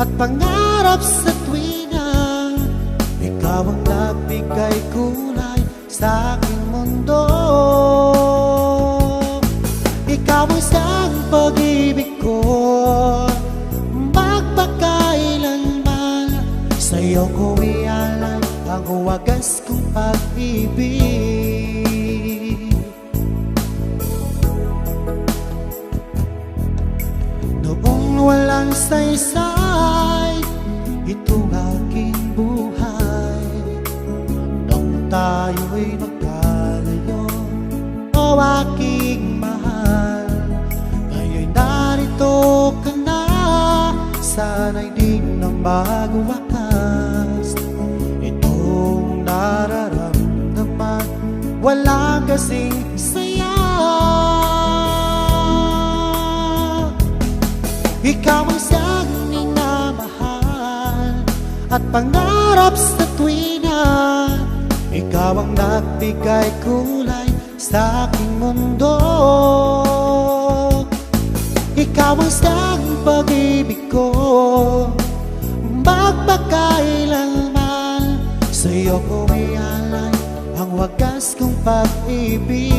at pangarap sa tuwina. Ikaw ang nagbigay kulay sa aking mundo. Ikaw ang siyang pag-ibig ko, magpakailanman. Sa'yo ko ialay ang wagas kong pag-ibig. Noong walang saysay itong aking buhay, nung tayo'y magkalayo, o aking mahal, ngayon'y narito ka na. Sana'y di na magwakas itong nararamdaman, walang kasing saya. Ikaw ang siyang minamahal at pangarap sa tuwina. Ikaw ang nagbigay kulay sa aking mundo. Ikaw ang siyang pag-ibig ko, magpakailanman. Sa'yo ko ialay ang wagas kong pag-ibig.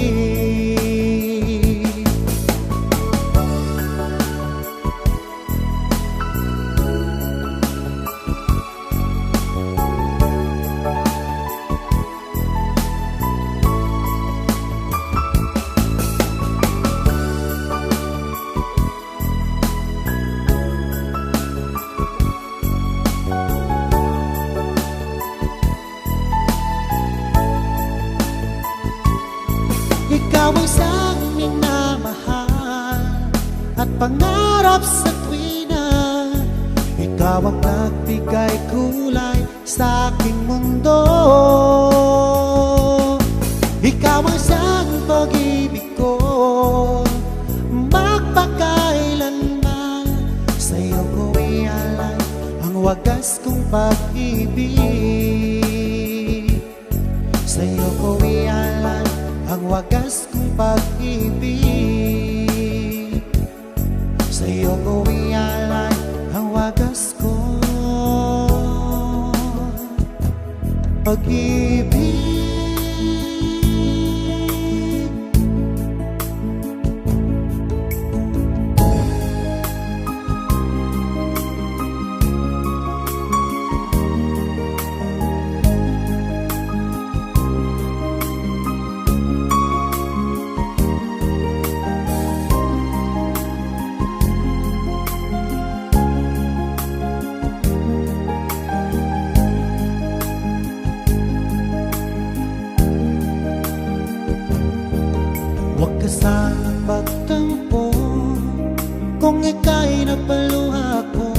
Ikaw ang siyang minamahal at pangarap sa tuwina. Ikaw ang nagbigay kulay sa aking mundo. Ikaw ang siyang pag-ibig ko, magpakailanman. Sa'yo ko ialay ang wagas kong pag-ibig. Sa'yo ko ialay ang wagas kong pag-ibig. Sa'yo ko ialay ang wagas kong pag-ibig. Huwag ka sanang magtampo kung ika'y napaluha ko.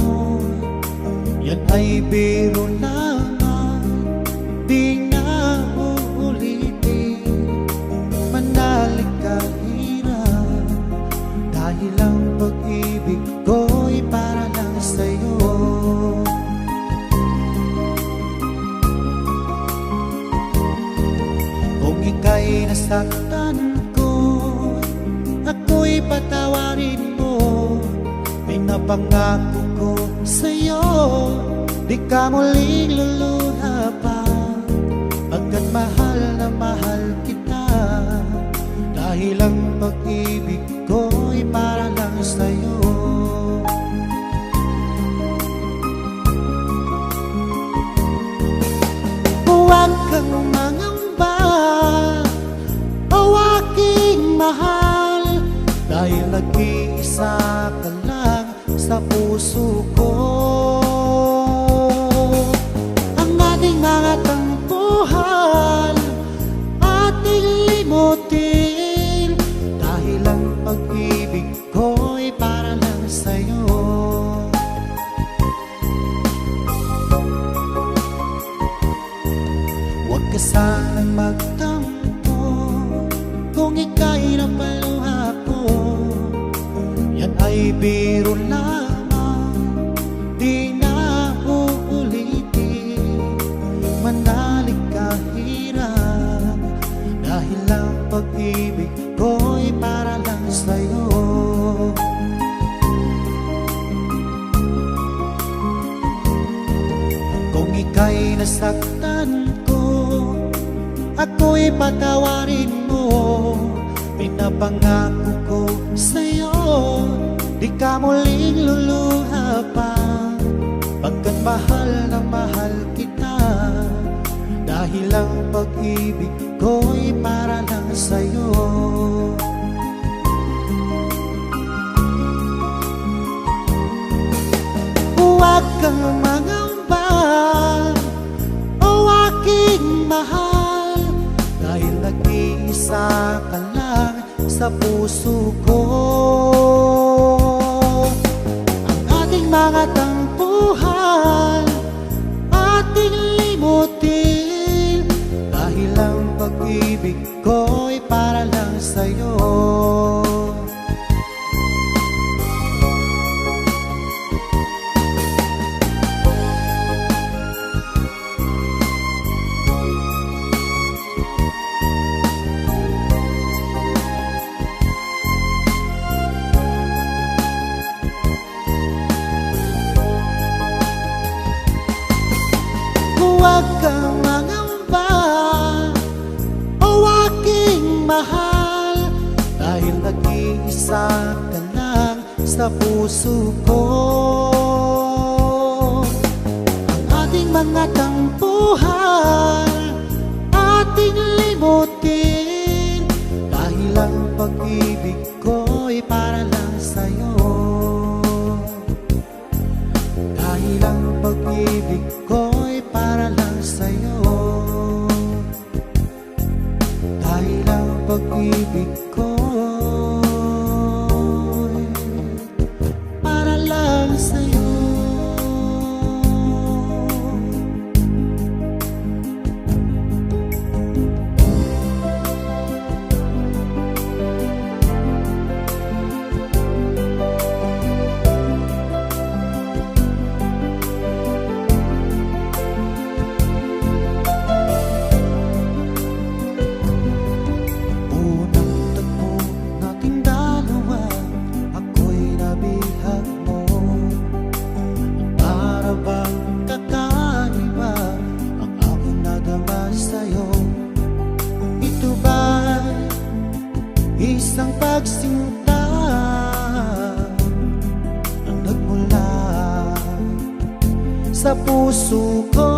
Yan ay biro lamang, di na uulitin. Manalig ka hirap, dahil ang pag-ibig ko'y para lang sa'yo. Kung ika'y nasaktan, ako'y patawarin mo. Pinapangako ko sa'yo, di ka muling luluha pa. Pagkat mahal na mahal kita, dahil ang pag-ibig ko'y para lang sa'yo. Huwag kang mangamba, o aking mahal, dahil nag-iisa ka lang sa puso ko. Ang ating mga tampuhan ating limutin, dahil ang pag-ibig ko'y para lang sa'yo. Huwag ka sanang magtampo kung ika'y napaluha ko. Yan ay biro lamang, di na uulitin. Manalig ka hirap, dahil ang pag-ibig ko'y para lang sa'yo. nasaktan ko, ako'y patawarin mo. Pinapangako ko sa'yo, di ka muling luluha pa. Pagkat mahal na mahal kita, dahil ang pag-ibig ko'y para lang sa'yo. Huwag kang mangamba, o aking mahal, dahil nag-iisa ka lang sa puso ko. Ang ating mga tampuhan, ating limutin, dahil ang pag-ibig ko'y para lang sa'yo. Huwag kang mangamba, o aking mahal, dahil nag-iisa ka lang sa puso ko. Ang ating mga tampuhan, ating limutin, dahil ang pag-ibig ko'y para lang sa'yo. Dahil ang pag-ibig ko'y para lang sa'yo. Dahil ang pag-ibig ko'y para lang sa'yo. Isang pagsinta ang nagmula sa puso ko.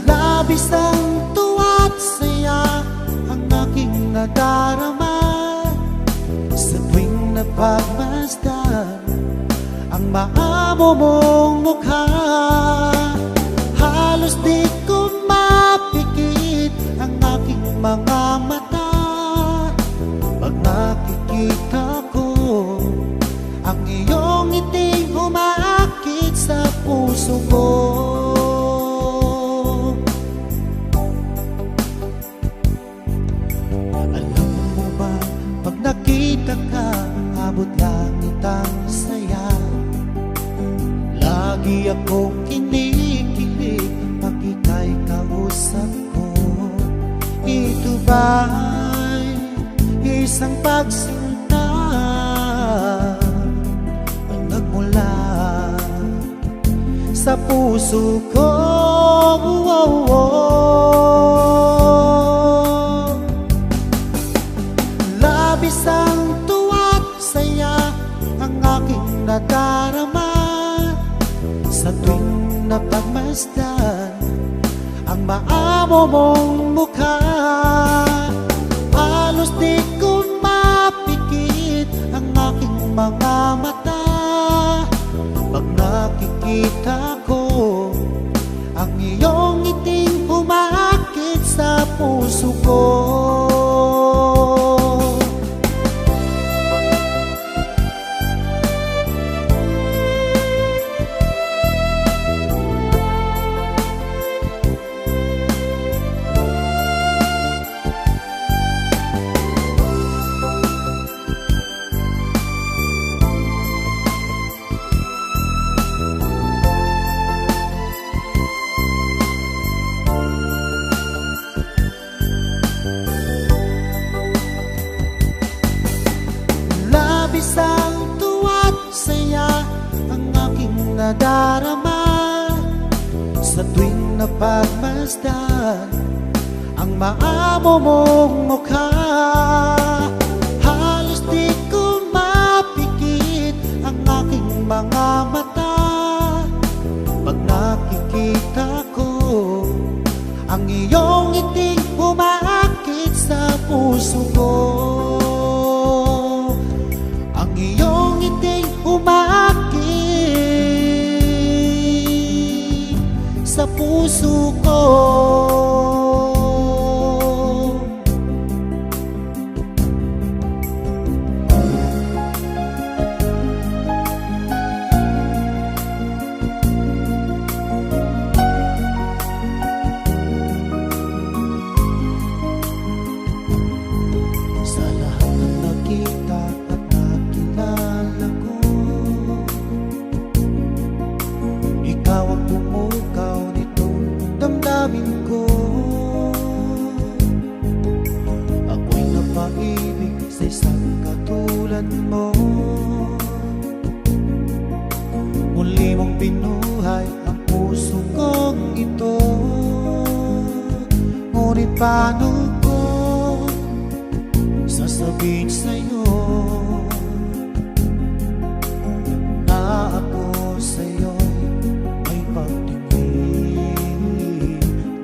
Labis ang tuwa't saya ang aking nadarama sa tuwing napagmasdan ang maamo mong mukha. Halos di ko mapikit ang aking mga mata pag nakikita ko ang iyong ngiting umaakit sa puso ko. Alam mo ba, pag nakita ka, abot langit ang saya. Lagi akong kinikilig pag ika'y kausap ko. Ito ba'y isang pagsinta ang nagmula sa puso ko? Labis ang tuwa't saya ang aking nadarama sa tuwing napagmasdan ang maamo mong mukha. Halos di ko mapikit ang aking mga mata pag nakikita ko ang iyong ngiting umaakit sa puso ko. pagmasdan ang maamo mong mukha. Halos di ko mapikit ang aking mga mata pag nakikita ko ang iyong ngiting umaakit sa puso ko. Ang iyong ngiting umaakit sa puso ko. Sa lahat ng nakita at nakilala ko, ikaw ang pumukaw nitong damdamin ko. Ako'y napaibig sa isang katulad mo. Muli mong binuhay ang puso kong ito. Ngunit paano ko sasabihin sa'yo na ako sa'yo'y may pagtingin?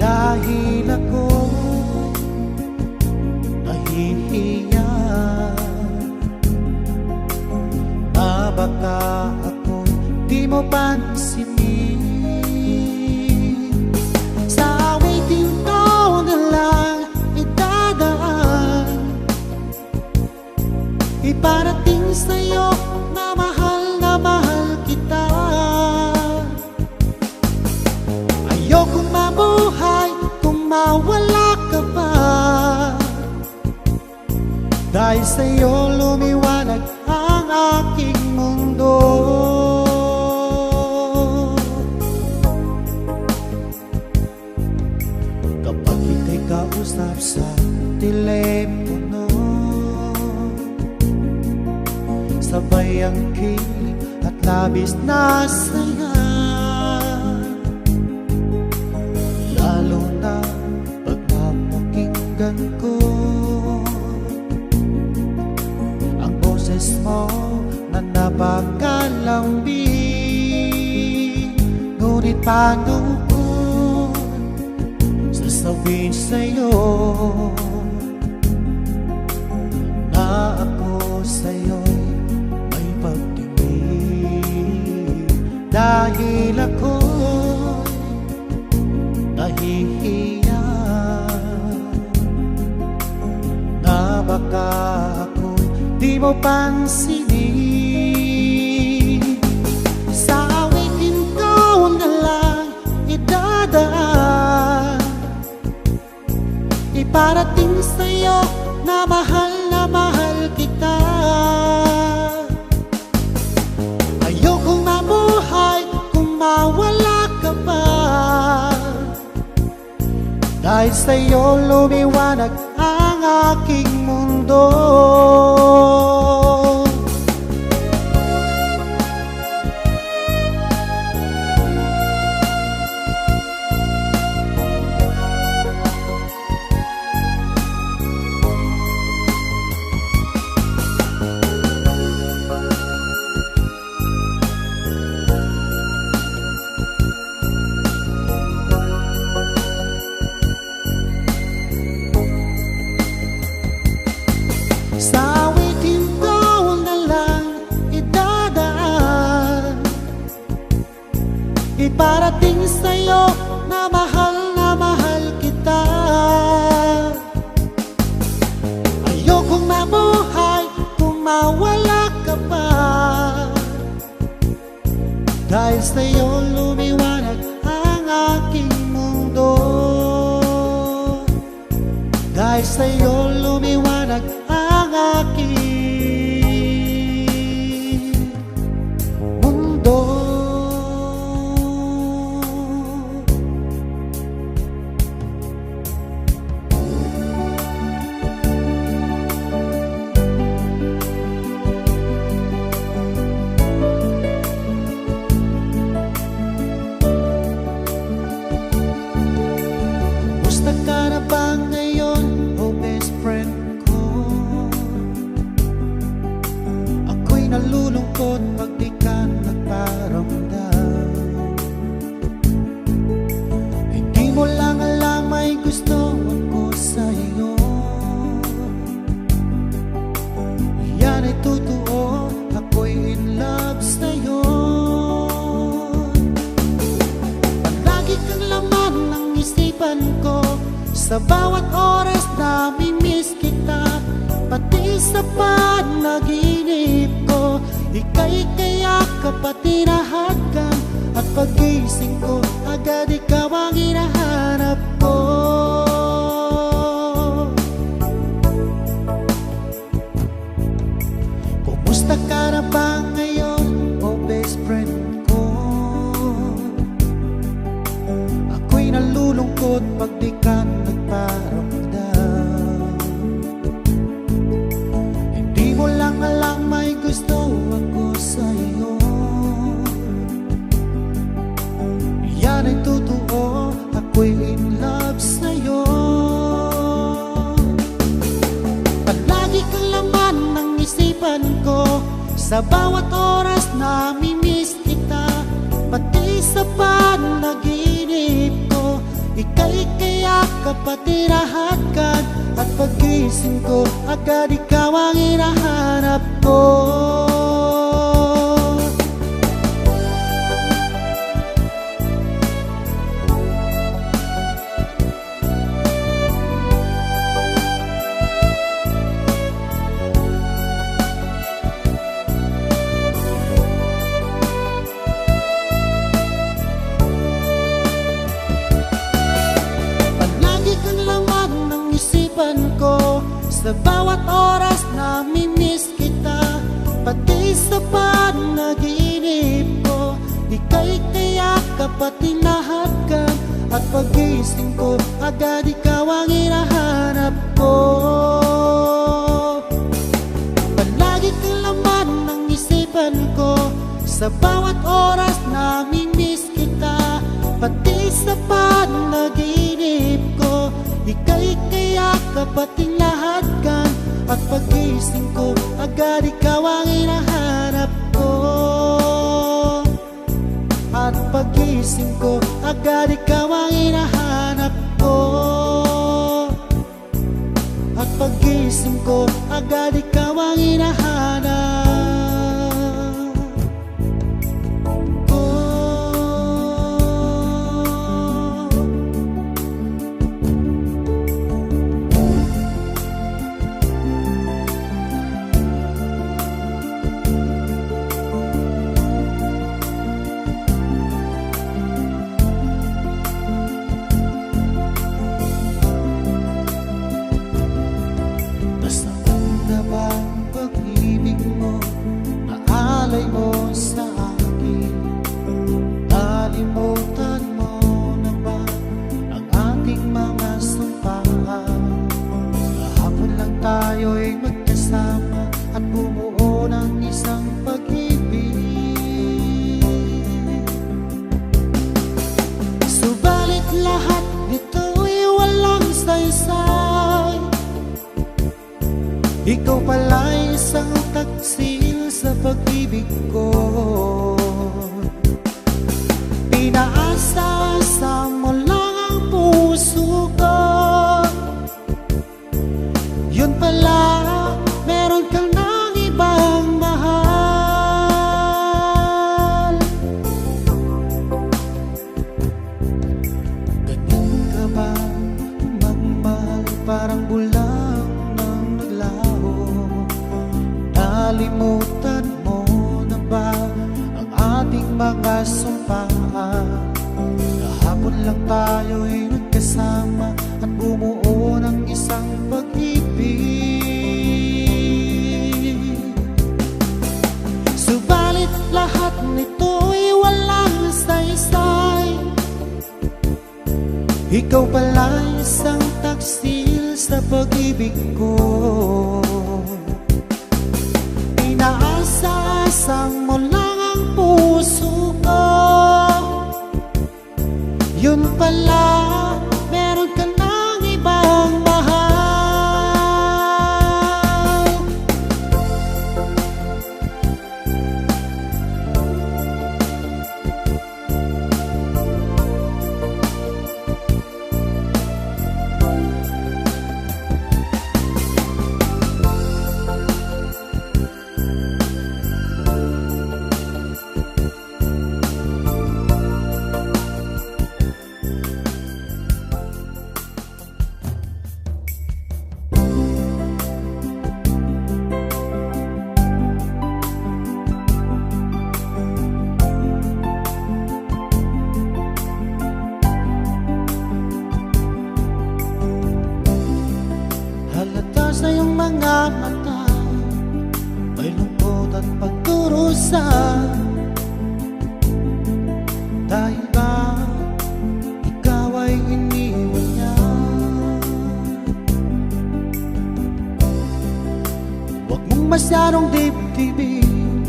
Dahil ako nahihiya na baka ako'y di mo pansinin. Sa awitin ko na lang idadaan, iparating sa'yo na mahal kita. Ayokong mabuhay kung mawala ka pa, dahil sa'yo lumiwanag ang aking mundo. Kapag ika'y kausap sa telepono, sabay ang kilig at labis na saya. Lalo na pag napakinggan ko ang boses mo na napakalambing. Ngunit paano ko sasabihin sa'yo na ako sa'yo'y may pagtingin? Dahil ako'y nahihiya na baka ako'y di mo pansinin. Sa awitin ko na lang idadaan, iparating sa'yo na mahal kita. Ayokong mabuhay kung mawala ka pa, dahil sa'yo lumiwanag ang aking mundo. Sa awitin ko na lang idadaan, iparating sa'yo na mahal kita. Ayokong mabuhay kung mawala ka pa, dahil sa'yo lumiwanag ang aking mundo. Dahil sa'yo lumiwanag ang aking mundo. Sa bawat oras nami-miss kita, pati sa panaginip ko. Ika'y kayakap at tinahadkan, at pagising ko agad ikaw ang hinahanap ko. Kumusta ka na ba ngayon, o best friend ko? Ako'y nalulungkot pag di ka nagparamdam. Hindi mo lang alam may gusto ako sa'yo. Yan ay totoo, ako'y in love sa'yo. Palagi kang laman ng isipan ko, sa bawat oras nami-miss kita, pati sa panaginip ko. Ika'y kayakap at tinahadkan, at pagising ko agad ikaw ang hinahanap ko. Ko, sa bawat oras nami-miss kita, pati sa panaginip ko. Ika'y kayakap at tinahadkan, at pagising ko agad ikaw ang hinahanap ko. Palagi kang laman ng isipan ko, sa bawat oras nami-miss kita, pati sa panaginip ko. Ika'y kayakap at tinahadkan, at pagising ko agad ikaw ang hinahanap ko. At pagising ko agad ikaw ang hinahanap ko. At pagising ko agad ikaw ang hinahanap ko. Tayo'y magkasama at bumuo ng isang pag-ibig. Subalit lahat nito'y walang saysay. Ikaw pala'y isang taksil sa pag-ibig ko. Pinaasa-asa mo lang ang puso ko. Yun pala, meron kang nang ibang mahal. Ganun ka ba magmahal, parang bulang nang naglaho? Nalimutan mo na ba ang ating mga sumpaan? Kahapon lang tayo'y nagkasama at bumuo ng isang pag-ibig. Subalit lahat nito'y walang saysay. Ikaw pala'y isang taksil sa pag-ibig ko. Inaasa-asang mo lang ang puso ko. Yun pala, meron ka nang ibang mahal. mga mata, may lungkot at pagdurusa. Dahil ba ikaw ay iniwan niya? Huwag mong masyadong dibdibin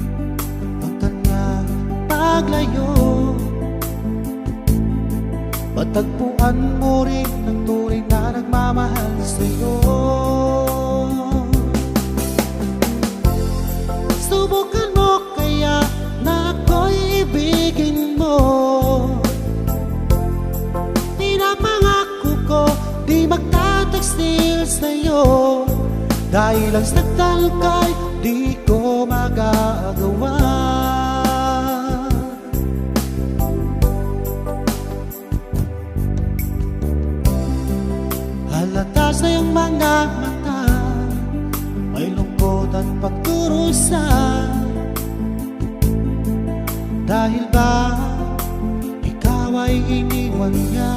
ang kanyang paglayo. Matagpuan mo rin ang tunay na nagmamahal sa'yo. Subukan mo kaya na ako'y ibigin mo. Pinapangako ko di magtataksil sa'yo. Dahil ang saktan ka'y di ko magagawa. Halata sa iyong mga mata, may lungkot at pagdurusa. Dahil ba ikaw ay iniwan niya?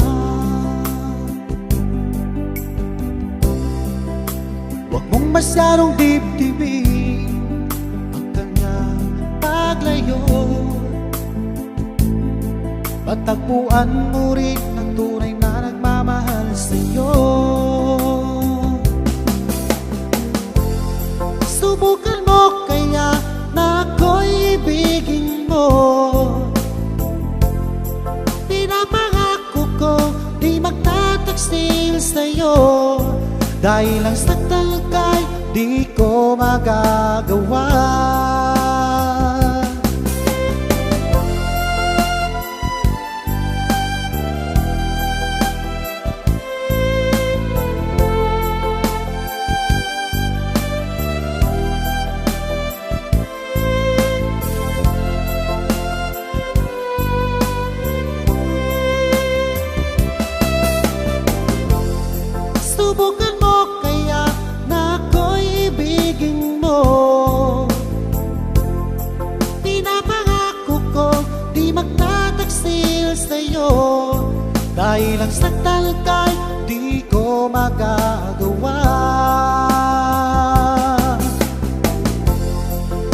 Huwag mong masyadong dibdibin ang kanyang paglayo. Matagpuan mo rin ang tunay na nagmamahal sa'yo. Subukan mo kaya na ako'y ibigin mo. Pinapangako ko di magtataksil sa'yo. Dahil ang saktan ka'y di ko magagawa. Subukan mo kaya na ako'y ibigin mo. Pinapangako ko di magtataksil sa'yo. Dahil ang saktan ka'y di ko magagawa.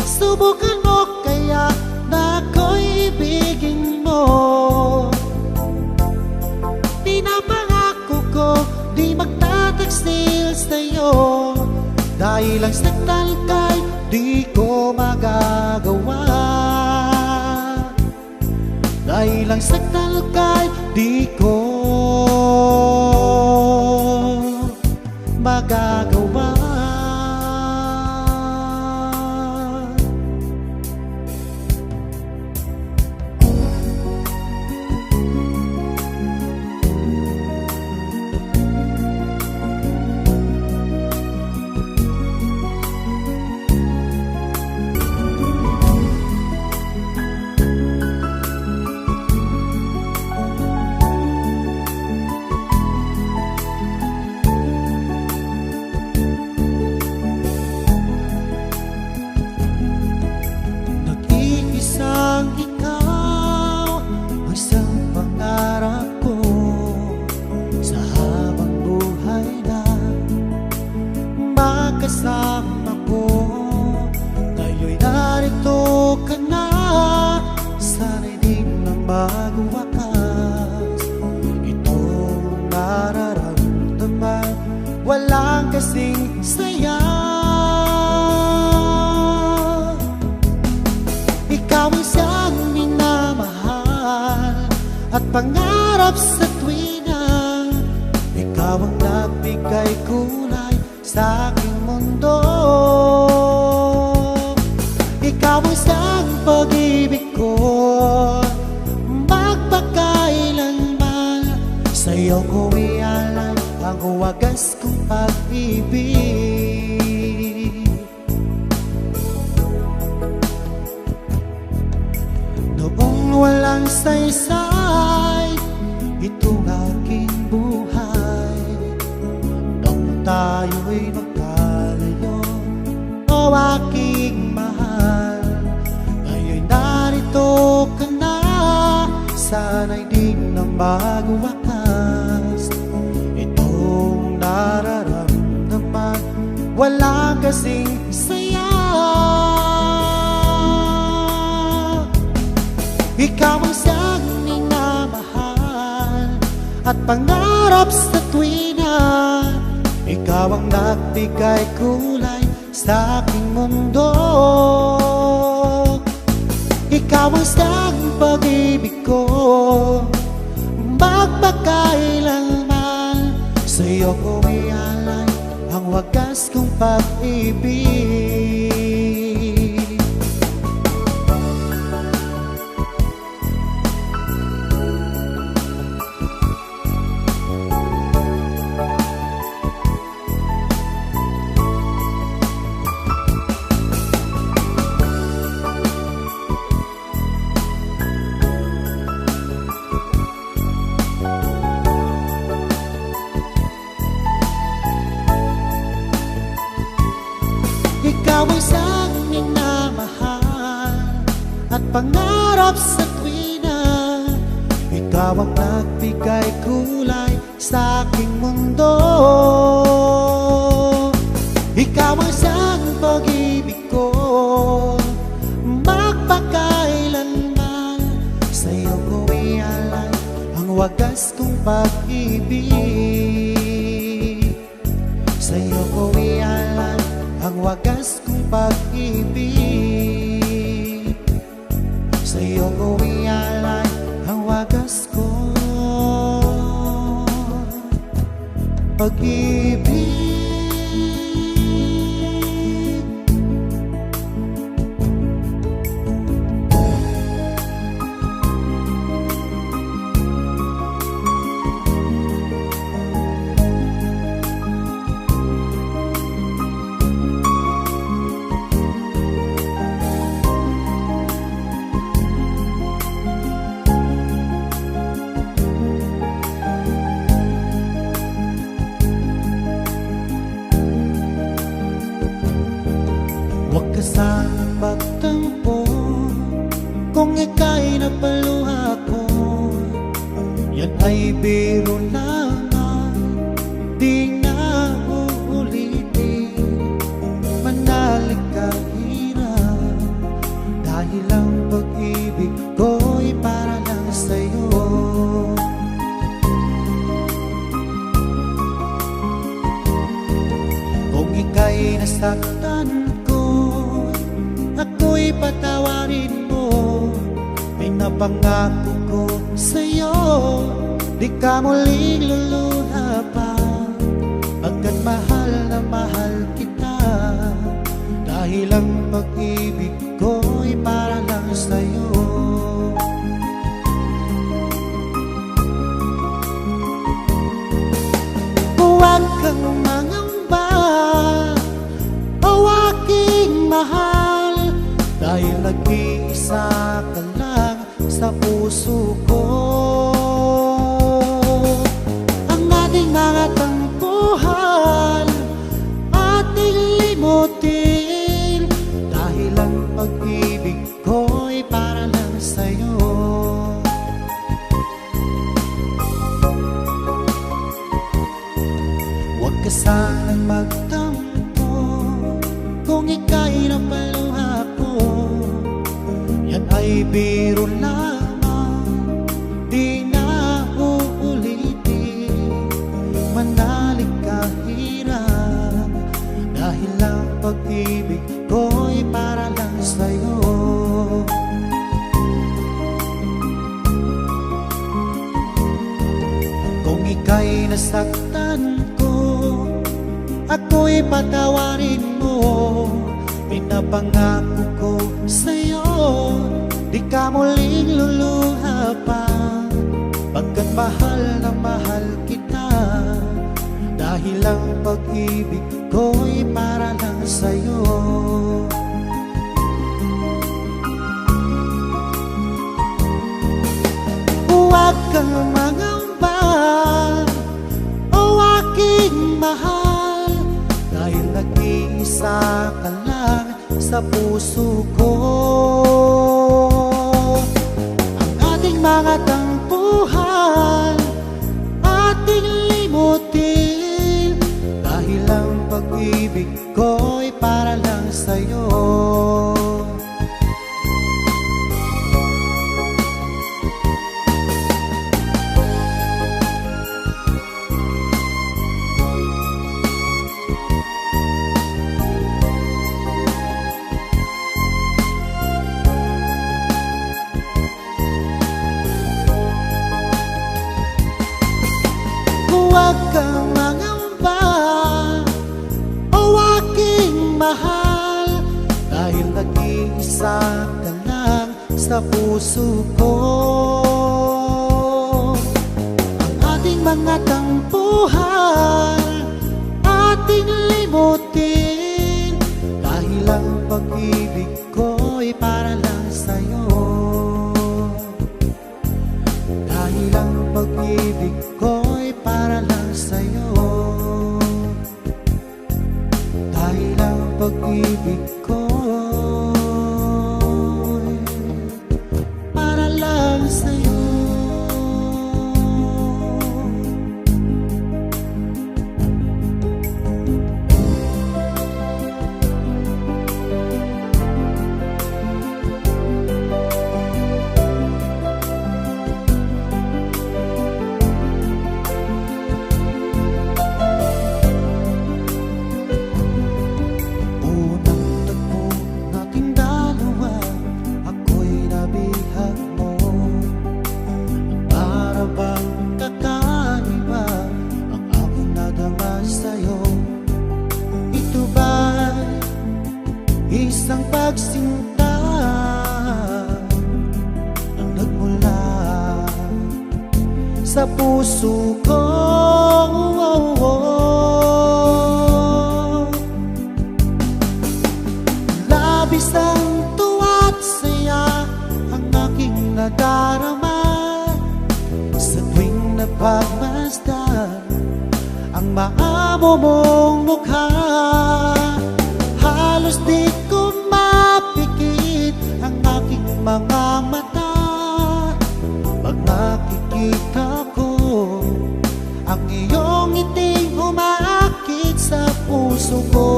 Subukan mo kaya na ako'y ibigin mo. Pinapangako ko di magtataksil sa'yo. Dahil ang saktan ka'y di ko magagawa. Dahil ang saktan ka'y di ko magagawa. Kasama ko, ngayon'y narito ka na. Sana'y di na magwakas itong nararamdaman. Walang kasing saya. Ikaw ang siyang minamahal at pangarap sa tuwina. Ikaw ang nagbigay kulay sa aking mundo. Ikaw ang siyang pag-ibig ko, magpakailanman. Sa'yo ko ialay ang wagas kong pag-ibig. Noong walang saysay itong aking buhay, nung tayo'y magkalayo, o aking mahal, ngayon'y narito ka na. Sana'y di na magwakas itong nararamdaman. Wala pangarap sa tuwina. Ikaw ang nagbigay kulay sa aking mundo. Ikaw ang siyang pag-ibig ko, magpakailanman. Sa'yo ko ialay ang wagas kong pag-ibig. Ikaw ang siyang minamahal at pangarap sa tuwina. Ikaw ang nagbigay kulay sa aking mundo. Ikaw ang siyang pag-ibig ko, magpakailanman. Sa'yo ko ialay ang wagas kong pag-ibig. Sa'yo ko ialay ang wagas kong pag-ibig. Sa'yo ko ialay ang wagas kong pag-ibig. Huwag ka sanang magtampo kung ika'y napaluha ko. Yan ay biro lamang, di na uulitin. Manalig ka hirap, dahil ang pag-ibig ko'y para lang sa'yo. Kung ika'y nasaktan ko, ako'y patawarin mo. May napangako ko sa'yo, di ka muling luluha pa. Pagkat mahal na mahal kita, dahil ang pag-ibig ko'y para lang sa'yo. Huwag kang mangamba, o aking mahal, dahil nag-iisa ka lang sa puso ko. Ang ating mga tampuhan, ating limutin, dahil ang pag-ibig ko'y para lang sa'yo. Huwag ka sanang magtampo kung ika'y napaluha ko. Yan ay biro lamang, di na uulitin. Manalig ka hirap, dahil ang pag-ibig ko'y para lang sa'yo. Kung ika'y nasaktan ko, ako'y patawarin mo. Pinapangako ko sa'yo, di ka muling luluha pa. Pagkat mahal na mahal kita, dahil ang pag-ibig ko'y para lang sa'yo. Huwag kang mangamba, o aking mahal, dahil nag-iisa ka lang sa puso ko. Ang ating mga tampuhan, ating limutin, dahil ang pag-ibig ko'y para lang sa'yo. huwag kang mangamba, o aking mahal, dahil nag-iisa ka lang sa puso ko. Ang ating mga tampuhan, ating limutin, dahil ang pag-ibig ko'y para lang sa'yo. Dahil ang pag-ibig ko'y para lang sa'yo. Dahil ang pag-ibig ko'y para lang sa'yo. Isang pagsinta ang nagmula sa puso ko. Labis ang tuwa't saya ang aking nadarama sa tuwing napagmasdan ang maamo mong mukha. Halos di ko mapikit ang aking mga mata pag nakikita ko ang iyong ngiting umaakit sa puso ko.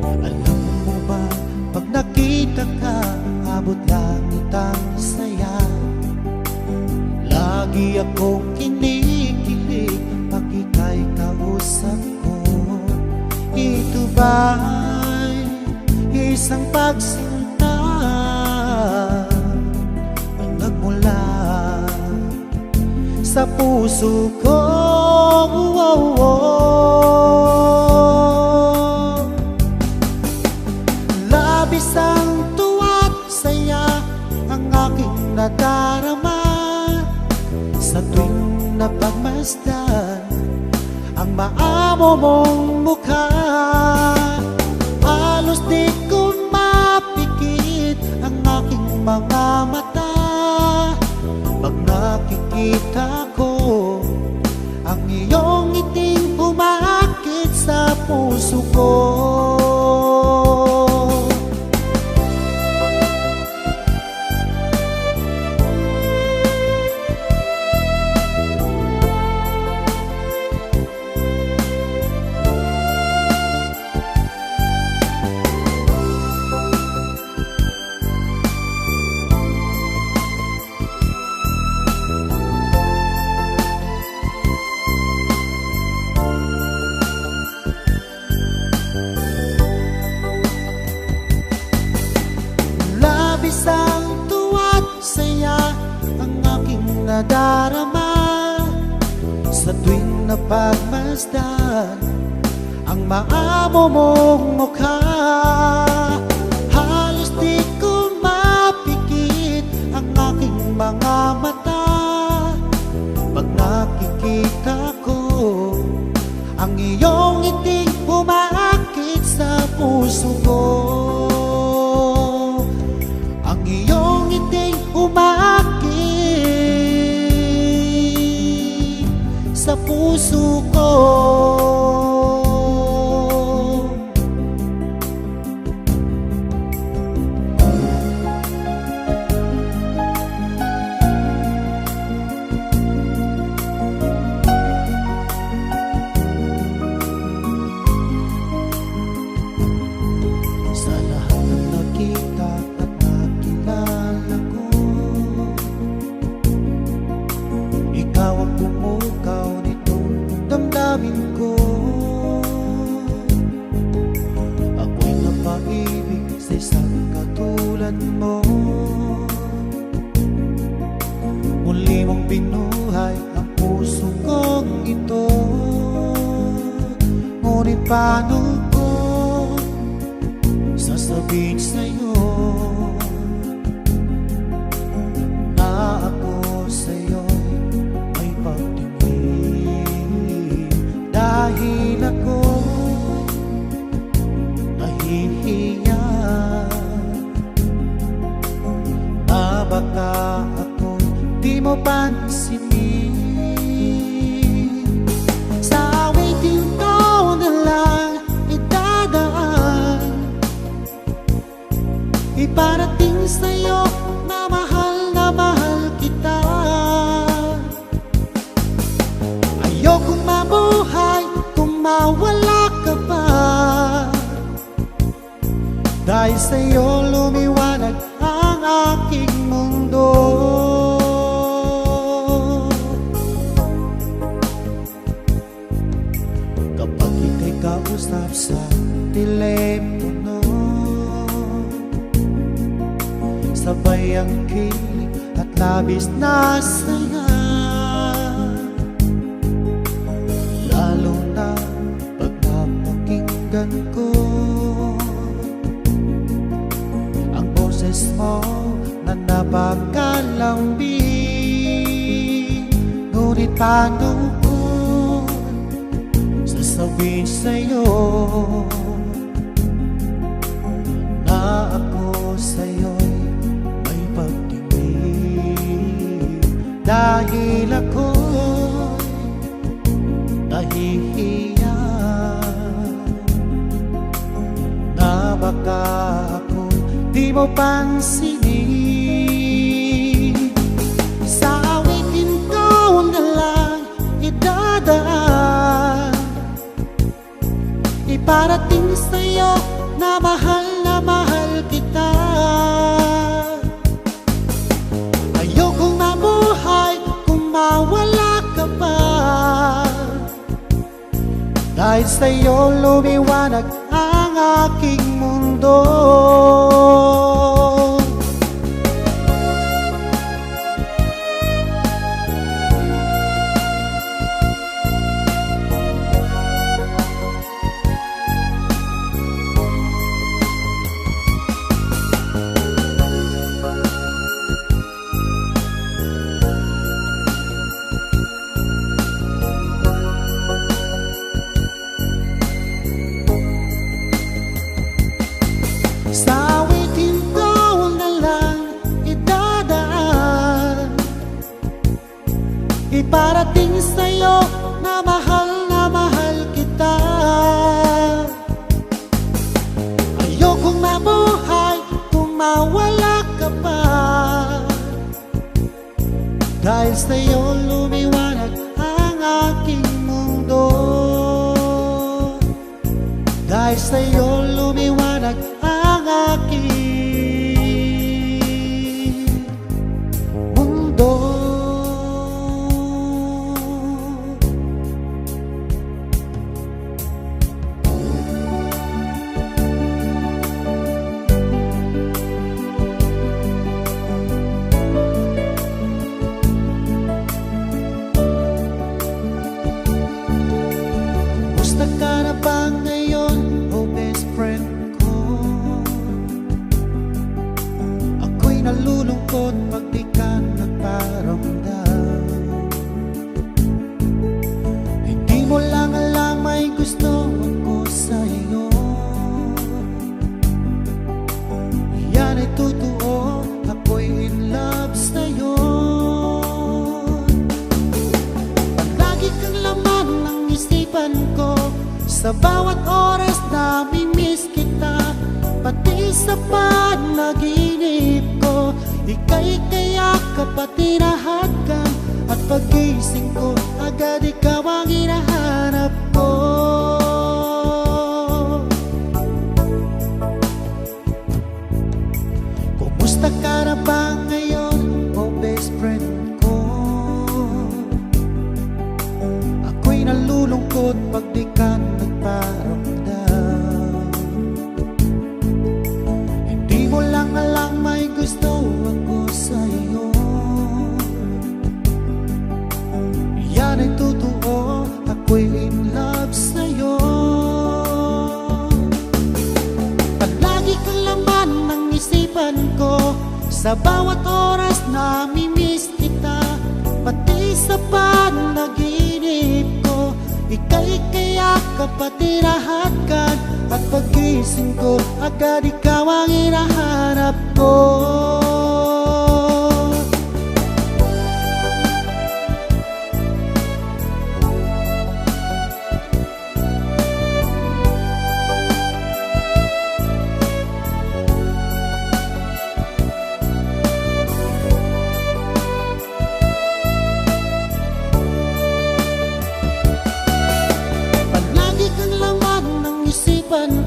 Alam mo ba, pag nakita ka, abot langit ang saya. Lagi akong kinikilig pag ika'y kausap ko. Ito ba'y isang pagsinta ang nagmula sa puso ko? Labis ang tuwa't saya ang aking nadarama sa tuwing napagmasdan ang maamo mong mukha. Halos di ko mapikit ang aking mga mata pag nakikita ko ang iyong ngiting umaakit sa puso ko. Labis ang tuwa't saya ang aking nadarama sa tuwing napagmasdan ang maamo mong mukha. Halos di ko mapikit ang aking mga mata pag nakikita ko ang iyong ngiting umaakit sa puso ko. Ang iyong ngiting umaakit sa puso ko. binuhay ang puso kong ito. Ngunit paano ko sasabihin sa'yo na ako sa'yo'y may pagtingin? Dahil ako nahihiya na baka ako di mo pansinin. Sa awitin ko na lang idadaan, iparating sa'yo na mahal kita. Ayokong mabuhay kung mawala ka pa, dahil sa'yo lumiwanag ang aking mundo. Kapag ika'y kausap sa telepono, sabay ang kilig at labis na saya. Lalo na pag napakinggan ko ang boses mo na napakalambing. Ngunit paano ko sasabihin sa'yo na ako sa'yo'y may pagtingin? Dahil ako'y nahihiya na baka ako di mo pansinin. Sa awitin ko na lang idadaan, iparating sa'yo na mahal kita. Ayokong mabuhay kung mawala ka pa, dahil sa'yo lumiwanag ang aking mundo. Sa awitin ko na lang idadaan, iparating sa'yo na mahal kita. Ayokong mabuhay kung mawala ka pa, dahil sa'yo lumiwanag ang aking mundo. Dahil sa'yo lumiwanag ang aking mundo. Kumusta ka na ba ngayon, oh best friend ko? Ako'y nalulungkot pag di ka nagparamdam. Hindi mo lang alam may gusto ako sa'yo. Yan ay totoo, ako'y in love sa'yo. Palagi kang laman ng isipan ko, sa bawat oras na mimiss kita, pati sa panaginip ko. Ika'y kayakap at tinahagkan, at pagising ko agad ikaw ang hinahanap ko. Kumusta ka na ba ngayon, oh best friend ko? Ako'y nalulungkot pag di ka nagparamdam. Hindi mo lang alam may gusto ako sa'yo. namimiss kita. Pati sa panaginip ko, ika'y kayakap at hinahatgan. At pagising ko, agad ikaw ang hinahanap ko.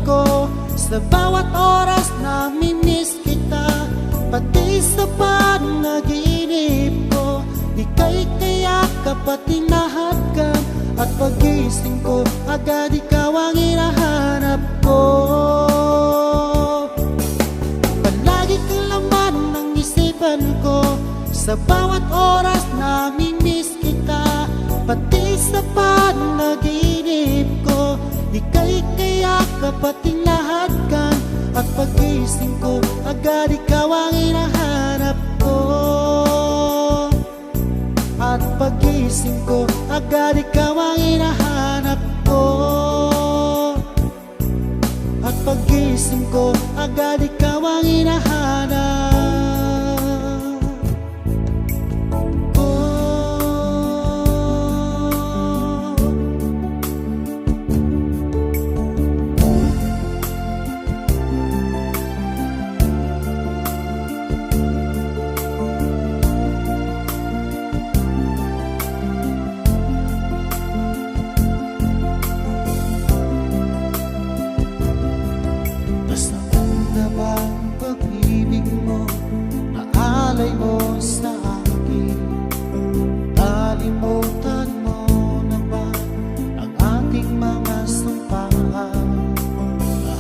Ko sa bawat oras namimiss kita. Pati sa panaginip ko, ika'y kayakap at hinahatgan. At pagising ko, agad ikaw ang hinahanap ko. Palagi kang laman ng isipan ko, sa bawat oras namimiss kita. Pati sa panaginip ko, ika'y kayakap at hinahatgan. At pagising ko, agad ikaw ang hinahanap ko. At pagising ko, agad ikaw ang hinahanap ko. At pagising ko, agad ikaw ang hinahanap. Sa akin, nalimutan mo na ba ang ating mga sumpaan?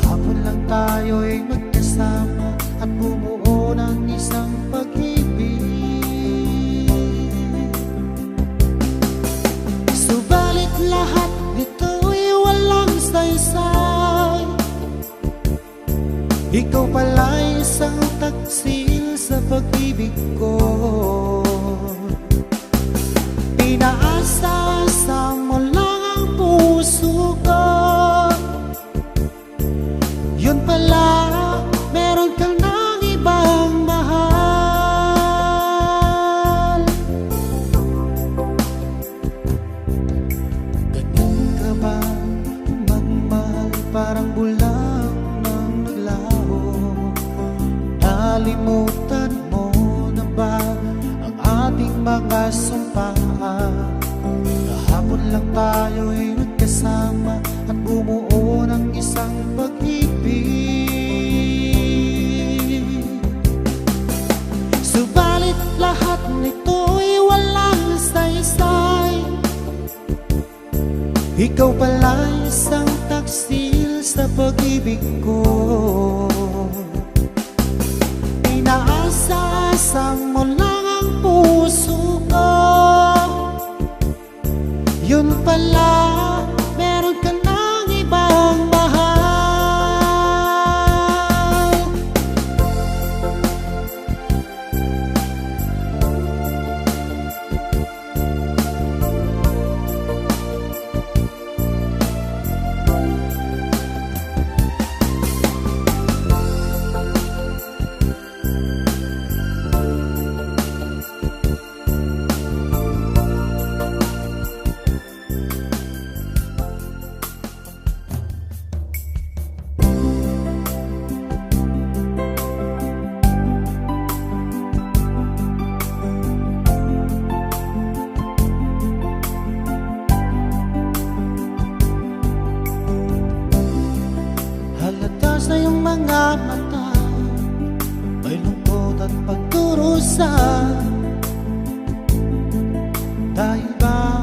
Kahapon lang tayo'y magkasama at bumuo ng isang pag-ibig. Subalit lahat nito'y walang saysay. Ikaw pala'y isang taksil sa pag-ibig ko. Pinaasa mo lang ang puso ko. Yun pala, meron kang nang ibang mahal. Ganun ka ba magmahal? Parang bulang nang naglaho. Nalimutan mo na ba ang ating mga sumpaan? Kahapon lang tayo'y nagkasama at bumuo ng isang pag-ibig. Subalit lahat nito'y walang saysay. Ikaw pala'y isang taksil sa pag-ibig ko. Inaasa-asang mo lang ang puso ko. Yun pala, meron ka ng ibang mahal. Halata sa iyong mga mata, may lungkot at pagdurusa. Dahil ba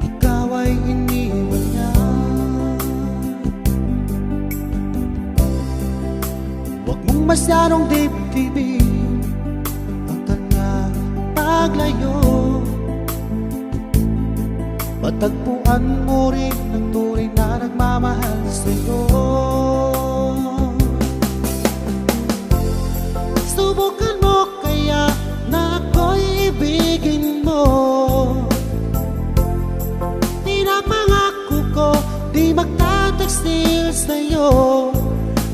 ikaw ay iniwan niya? Huwag mong masyadong dibdibin ang kanyang paglayo. Matagpuan mo rin ang tunay na nagmamahal sa'yo. Subukan mo kaya na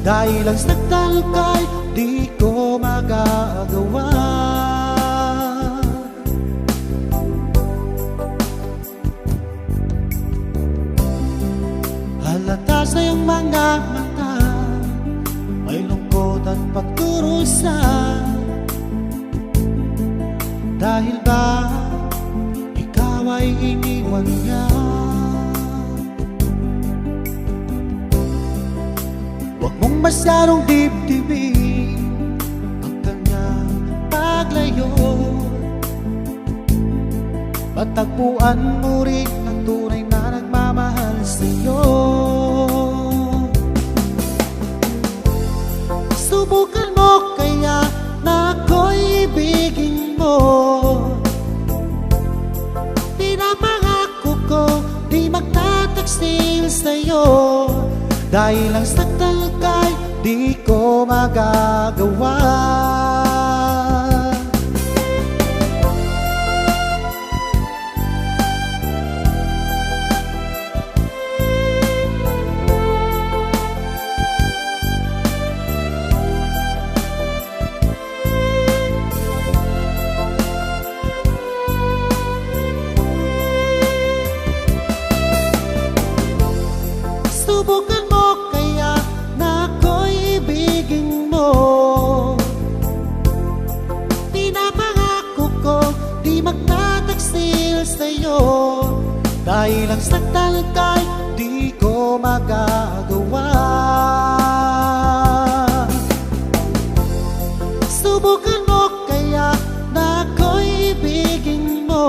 Dahil ang sakdal kay di ko magagawa. Halata sa iyong mga mata, may lungkot at pagdurusa. Dahil ba ikaw ay iniwan niya? Huwag mong masyadong dibdibin ang kanyang paglayo. Matagpuan mo rin ang tunay na nagmamahal sa'yo. Subukan mo kaya na ako'y ibigin mo. Pinapangako ko di magtataksil sa'yo. Dahil ang sakdal kay di ko magagawa. Subukan mo kaya na ako'y ibigin mo. Pinapangako ko di magtataksil sa'yo. Dahil ang sakdal kay di ko magagawa. Subukan mo kaya na ako'y ibigin mo.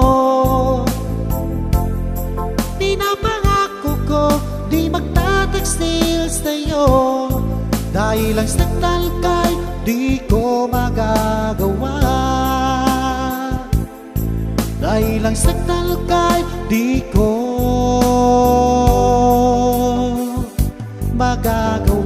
Pinapangako ko di magtataksil sa'yo. Dahil ang sakdal kay di ko magagawa. Dahil ang sakdal kay di ko magagawa.